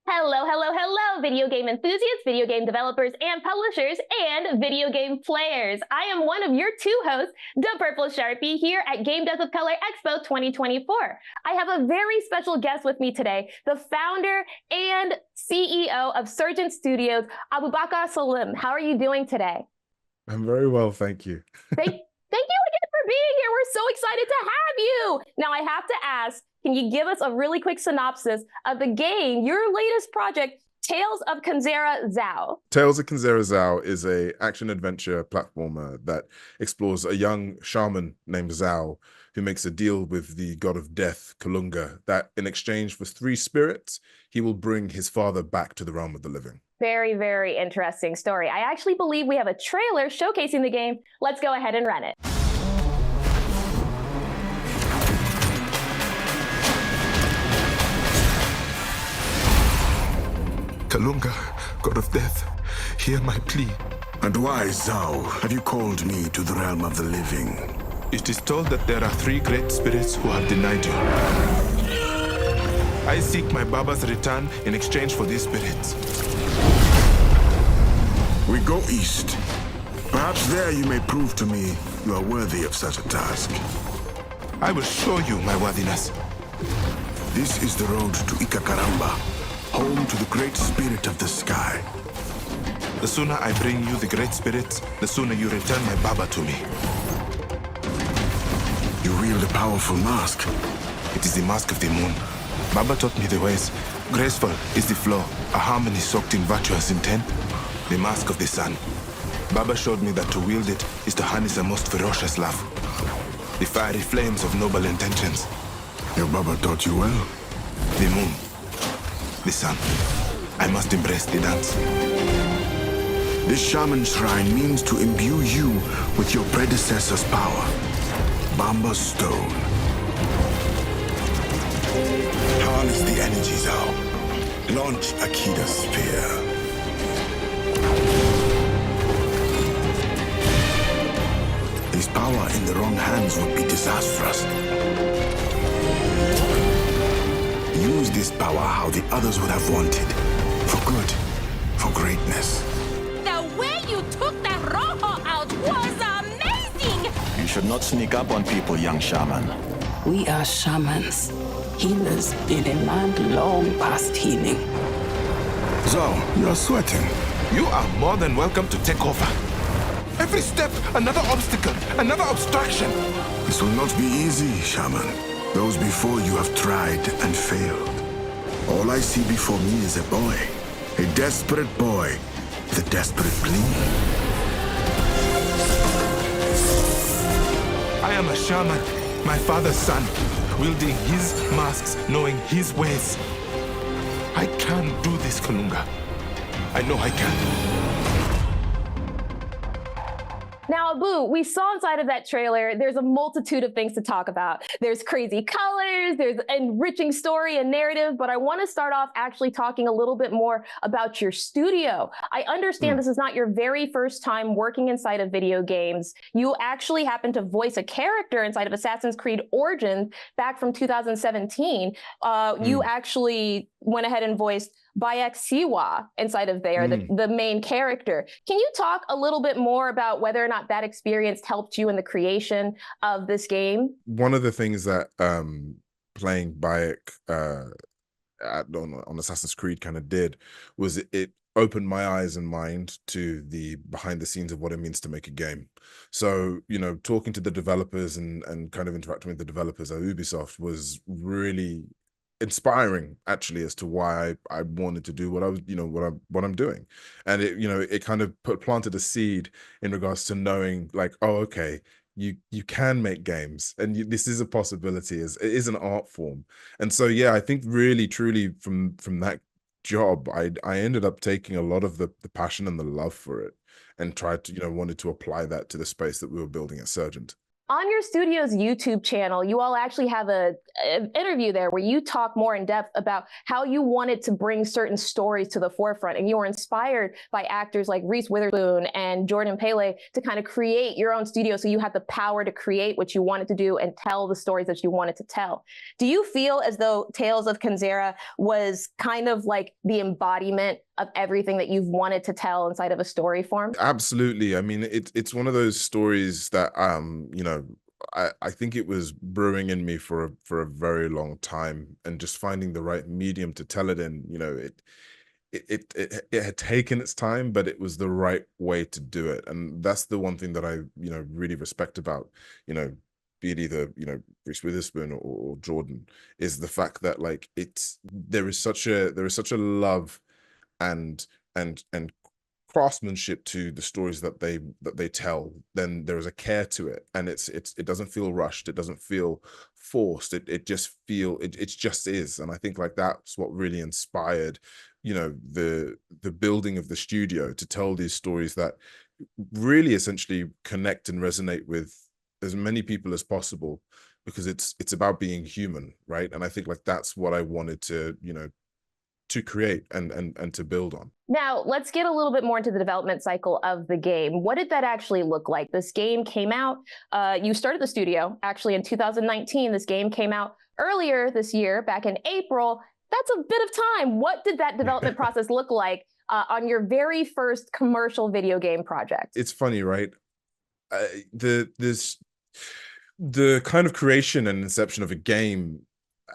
Hello, hello, hello, video game enthusiasts, video game developers and publishers, and video game players. I am one of your two hosts, the Purple Sharpie, here at Game Death of Color Expo 2024. I have a very special guest with me today, the founder and CEO of Surgent Studios, Abubakar Salim. How are you doing today? I'm very well, thank you. Thank you again for being here. We're so excited to have you. Now, I have to ask, can you give us a really quick synopsis of the game, your latest project, Tales of Kenzera Zau? Tales of Kenzera Zau is a action-adventure platformer that explores a young shaman named Zau who makes a deal with the god of death, Kalunga, that in exchange for 3 spirits, he will bring his father back to the realm of the living. Very, very interesting story. I actually believe we have a trailer showcasing the game. Let's go ahead and run it. Kalunga, god of death, hear my plea. And why, Zau, have you called me to the realm of the living? It is told that there are 3 great spirits who have denied you. I seek my Baba's return in exchange for these spirits. We go east. Perhaps there you may prove to me you are worthy of such a task. I will show you my worthiness. This is the road to Ikakaramba, home to the great spirit of the sky. The sooner I bring you the great spirits, the sooner you return my Baba to me. You wield a powerful mask. It is the mask of the moon. Baba taught me the ways. Graceful is the flow, a harmony soaked in virtuous intent. The mask of the sun. Baba showed me that to wield it is to harness a most ferocious love. The fiery flames of noble intentions. Your Baba taught you well. The moon. The sun. I must embrace the dance. This shaman shrine means to imbue you with your predecessor's power. Bamba's stone. Harness the energy, Zau. Launch Akida's spear. His power in the wrong hands would be disastrous. Use this power how the others would have wanted. For good. For greatness. The way you took that rojo out was amazing! You should not sneak up on people, young shaman. We are shamans, healers in a land long past healing. Zau, you are sweating. You are more than welcome to take over. Every step, another obstacle, another obstruction. This will not be easy, shaman. Those before you have tried and failed. All I see before me is a boy. A desperate boy with a desperate plea. I am a shaman, my father's son, wielding his masks, knowing his ways. I can do this, Kalunga. I know I can. Now, Abu, we saw inside of that trailer, there's a multitude of things to talk about. There's crazy colors, there's enriching story and narrative, but I want to start off actually talking a little bit more about your studio. I understand this is not your very first time working inside of video games. You actually happened to voice a character inside of Assassin's Creed Origins back from 2017. You actually went ahead and voiced Bayek Siwa inside of there, the main character. Can you talk a little bit more about whether or not that experience helped you in the creation of this game? One of the things that playing Bayek on Assassin's Creed kind of did was it opened my eyes and mind to the behind the scenes of what it means to make a game. So, you know, talking to the developers and kind of interacting with the developers at Ubisoft was really inspiring, actually, as to why I wanted to do what I was, what I'm doing. And it kind of planted a seed in regards to knowing, like, oh, okay, you can make games, and this is a possibility. It is an art form. And so, yeah, I think really, truly from that job, I ended up taking a lot of the passion and the love for it, and tried to, wanted to apply that to the space that we were building at Surgent. On your studio's YouTube channel, you all actually have an interview there where you talk more in depth about how you wanted to bring certain stories to the forefront. And you were inspired by actors like Reese Witherspoon and Jordan Pele to kind of create your own studio so you had the power to create what you wanted to do and tell the stories that you wanted to tell. Do you feel as though Tales of Kenzera was kind of like the embodiment of everything that you've wanted to tell inside of a story form? Absolutely. I mean, it's one of those stories that you know, I think it was brewing in me for a very long time, and just finding the right medium to tell it in, you know, it had taken its time, but it was the right way to do it. And that's the one thing that I, you know, really respect about, you know, be it either, you know, Reese Witherspoon or Jordan, is the fact that like there is such a love and and craftsmanship to the stories that they tell. Then there is a care to it, and it doesn't feel rushed, it doesn't feel forced, it just it just is. And I think like that's what really inspired, you know, the building of the studio to tell these stories that really essentially connect and resonate with as many people as possible, because it's about being human, right? And I think like that's what I wanted to, you know, to create and to build on. Now, let's get a little bit more into the development cycle of the game. What did that actually look like? This game came out, you started the studio actually in 2019. This game came out earlier this year, back in April. That's a bit of time. What did that development process look like on your very first commercial video game project? It's funny, right? The kind of creation and inception of a game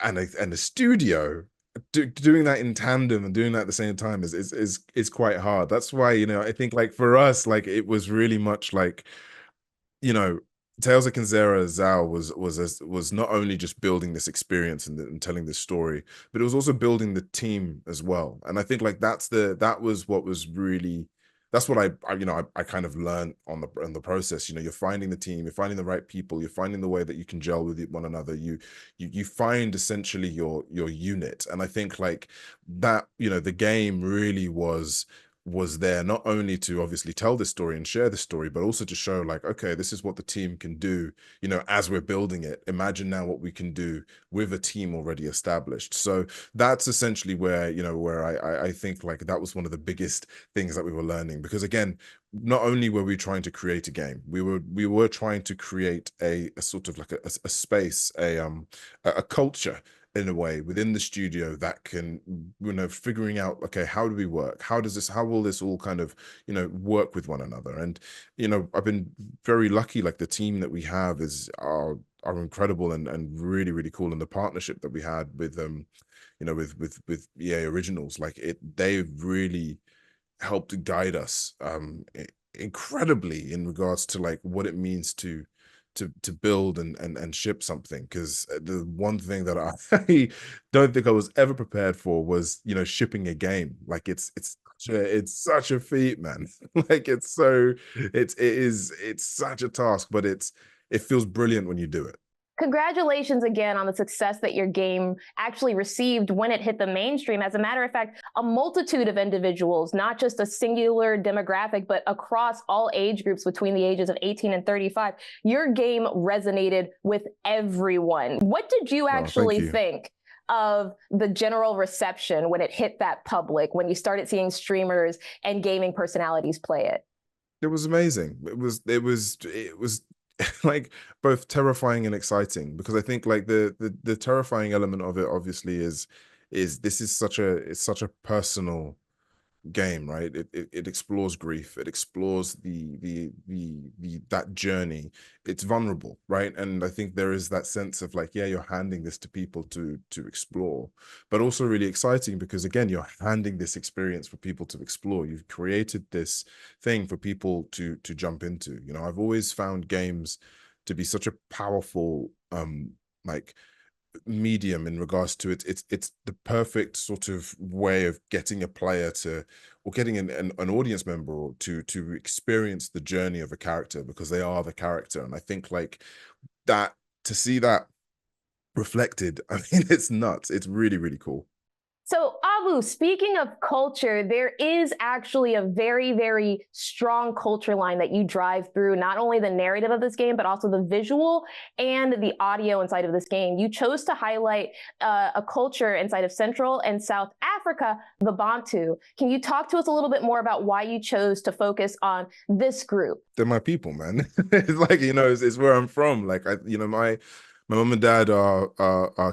and a studio, doing that in tandem and doing that at the same time is quite hard. That's why, you know, I think like for us, like it was really much like, you know, Tales of Kenzera Zau was not only just building this experience and telling this story, but it was also building the team as well. And I think like that was what was really, that's what I you know, I kind of learned on the process. You know, you're finding the team, you're finding the right people, you're finding the way that you can gel with one another. You find essentially your unit. And I think like that, you know, the game really was there not only to obviously tell this story and share the story, but also to show like, okay, this is what the team can do, you know, as we're building it. Imagine now what we can do with a team already established. So that's essentially where, you know, where I think like that was one of the biggest things that we were learning, because again, not only were we trying to create a game, we were trying to create a sort of like a space, a culture in a way within the studio that can, you know, figuring out, okay, how do we work, how will this all kind of, you know, work with one another. And, you know, I've been very lucky, like the team that we have are incredible and really, really cool. And the partnership that we had with you know, with EA Originals, like they've really helped guide us incredibly in regards to like what it means to build and ship something. Because the one thing that I don't think I was ever prepared for was, you know, shipping a game. Like it's such a feat, man. Like it's such a task, but it feels brilliant when you do it. Congratulations again on the success that your game actually received when it hit the mainstream. As a matter of fact, a multitude of individuals, not just a singular demographic, but across all age groups between the ages of 18 and 35, your game resonated with everyone. What did you actually think of the general reception when it hit that public, when you started seeing streamers and gaming personalities play it? It was amazing. It was like both terrifying and exciting, because I think like the terrifying element of it obviously is this is such a personal game, right? It explores grief, it explores that journey. It's vulnerable, right? And I think there is that sense of like, yeah, you're handing this to people to explore, but also really exciting because again, you're handing this experience for people to explore. You've created this thing for people to jump into. You know, I've always found games to be such a powerful like medium in regards to it's the perfect sort of way of getting a player to, or getting an audience member to experience the journey of a character, because they are the character. And I think like that, to see that reflected, I mean, it's nuts. It's really, really cool. So, Abu, speaking of culture, there is actually a very, very strong culture line that you drive through not only the narrative of this game, but also the visual and the audio inside of this game. You chose to highlight a culture inside of Central and South Africa, the Bantu. Can you talk to us a little bit more about why you chose to focus on this group? They're my people, man. It's like, it's where I'm from. Like, my mom and dad are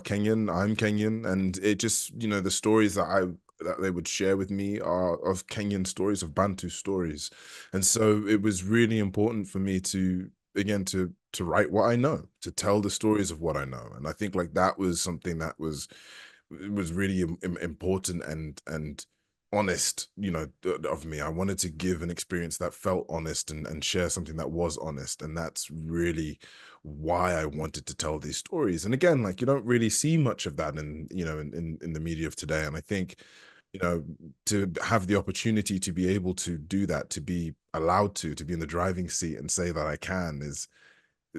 Kenyan. I'm Kenyan, and it just, the stories that they would share with me are of Kenyan stories, of Bantu stories. And so it was really important for me to, again, to write what I know, to tell the stories of what I know. And I think like that was something that was really important and honest, of me. I wanted to give an experience that felt honest and share something that was honest. And that's really why I wanted to tell these stories. And again, like, you don't really see much of that in the media of today. And I think, to have the opportunity to be able to do that, to be allowed to be in the driving seat and say that I can,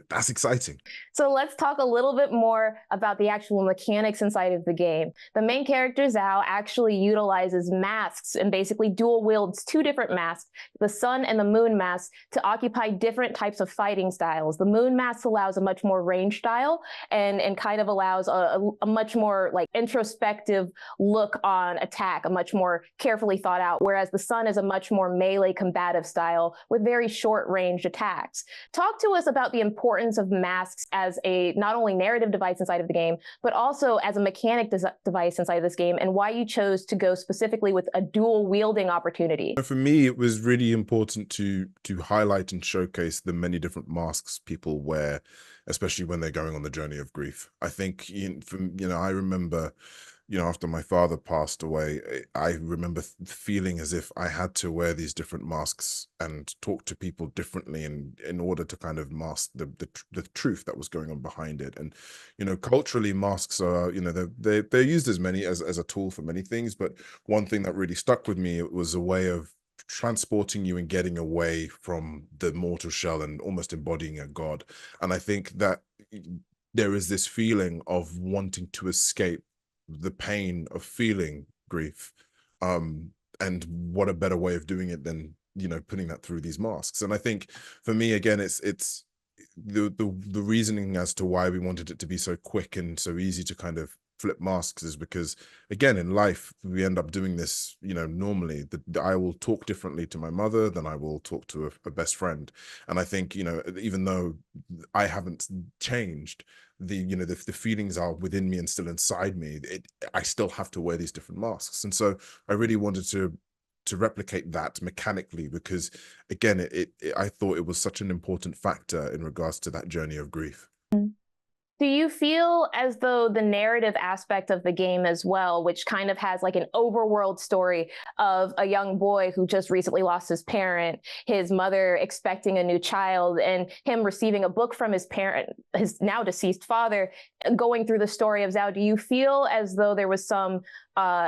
that's exciting. So let's talk a little bit more about the actual mechanics inside of the game. The main character, Zau, actually utilizes masks and basically dual wields two different masks, the sun and the moon mask, to occupy different types of fighting styles. The moon mask allows a much more range style and kind of allows a much more like introspective look on attack, a much more carefully thought out, whereas the sun is a much more melee combative style with very short range attacks. Talk to us about the importance of masks as a not only narrative device inside of the game, but also as a mechanic device inside of this game, and why you chose to go specifically with a dual wielding opportunity. For me, it was really important to highlight and showcase the many different masks people wear, especially when they're going on the journey of grief. I think, I remember, after my father passed away, I remember feeling as if I had to wear these different masks and talk to people differently in order to kind of mask the truth that was going on behind it. And, culturally, masks are, they're used as a tool for many things. But one thing that really stuck with me, it was a way of transporting you and getting away from the mortal shell and almost embodying a god. And I think that there is this feeling of wanting to escape the pain of feeling grief, and what a better way of doing it than putting that through these masks. And I think for me, again, it's the reasoning as to why we wanted it to be so quick and so easy to kind of flip masks is because, again, in life we end up doing this, normally I will talk differently to my mother than I will talk to a best friend. And I think, even though I haven't changed, the feelings are within me and still inside me, I still have to wear these different masks. And so I really wanted to replicate that mechanically, because again, I thought it was such an important factor in regards to that journey of grief. Do you feel as though the narrative aspect of the game as well, which kind of has like an overworld story of a young boy who just recently lost his parent, his mother expecting a new child, and him receiving a book from his parent, his now deceased father, going through the story of Zau, do you feel as though there was some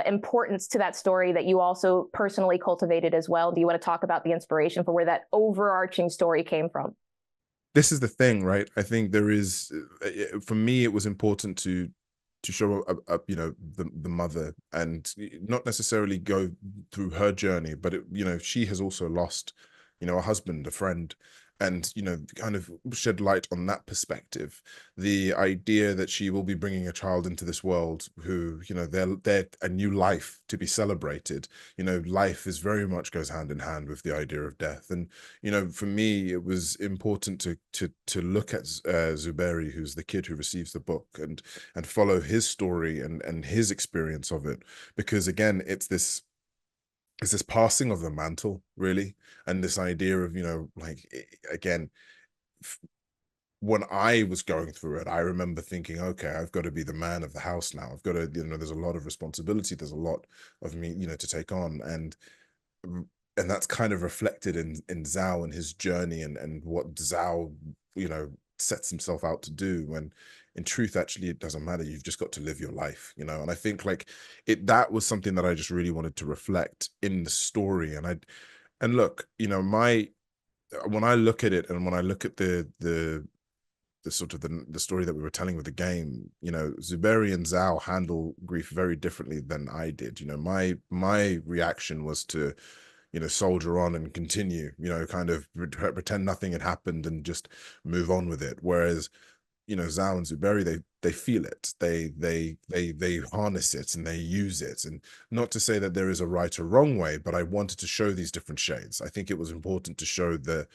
importance to that story that you also personally cultivated as well? Do you want to talk about the inspiration for where that overarching story came from? This is the thing, right? I think there is, for me, it was important to show up, the mother, and not necessarily go through her journey, but she has also lost, a husband, a friend, and kind of shed light on that perspective. The idea that she will be bringing a child into this world who, they're a new life to be celebrated. Life is very much goes hand in hand with the idea of death. And for me, it was important to look at Zuberi, who's the kid who receives the book, and follow his story and his experience of it, because again, it's this passing of the mantle, really, and this idea of, again, when I was going through it, I remember thinking, okay, I've got to be the man of the house now. I've got to, there's a lot of responsibility. There's a lot of me, to take on. And that's kind of reflected in Zau and his journey and what Zau, sets himself out to do, when in truth, actually, it doesn't matter. You've just got to live your life, and I think like that was something that I just really wanted to reflect in the story. And look, when I look at it, and when I look at the sort of the story that we were telling with the game, you know, Zuberi and Zau handle grief very differently than I did. You know, my reaction was to, you know, soldier on and continue, you know, kind of pretend nothing had happened and just move on with it. Whereas, you know, Zau and Zuberi, they feel it, they harness it and they use it. And not to say that there is a right or wrong way, but I wanted to show these different shades. I think it was important to show the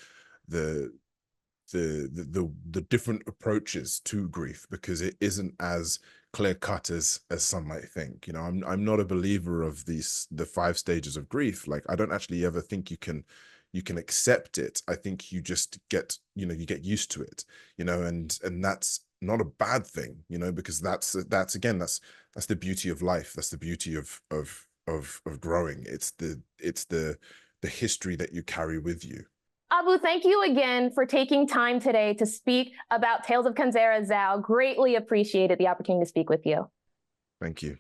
different approaches to grief, because it isn't as clear cut as some might think. You know, I'm not a believer of the 5 stages of grief. Like, I don't actually ever think you can accept it. I think you just get, you know, you get used to it, you know, and that's not a bad thing, you know, because that's again, that's the beauty of life. That's the beauty of growing. It's the history that you carry with you. Abu, thank you again for taking time today to speak about Tales of Kenzera Zau. Greatly appreciated the opportunity to speak with you. Thank you.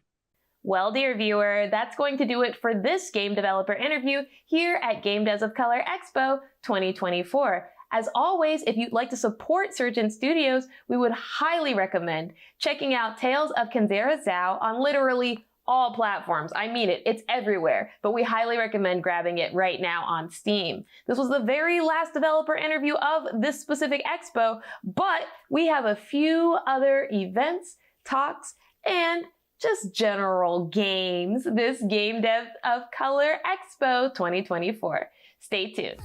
Well, dear viewer, that's going to do it for this game developer interview here at Game Devs of Color Expo 2024. As always, if you'd like to support Surgent Studios, we would highly recommend checking out Tales of Kenzera Zau on literally all platforms. I mean it, it's everywhere, but we highly recommend grabbing it right now on Steam. This was the very last developer interview of this specific expo, but we have a few other events, talks, and just general games this Game Dev of Color Expo 2024. Stay tuned.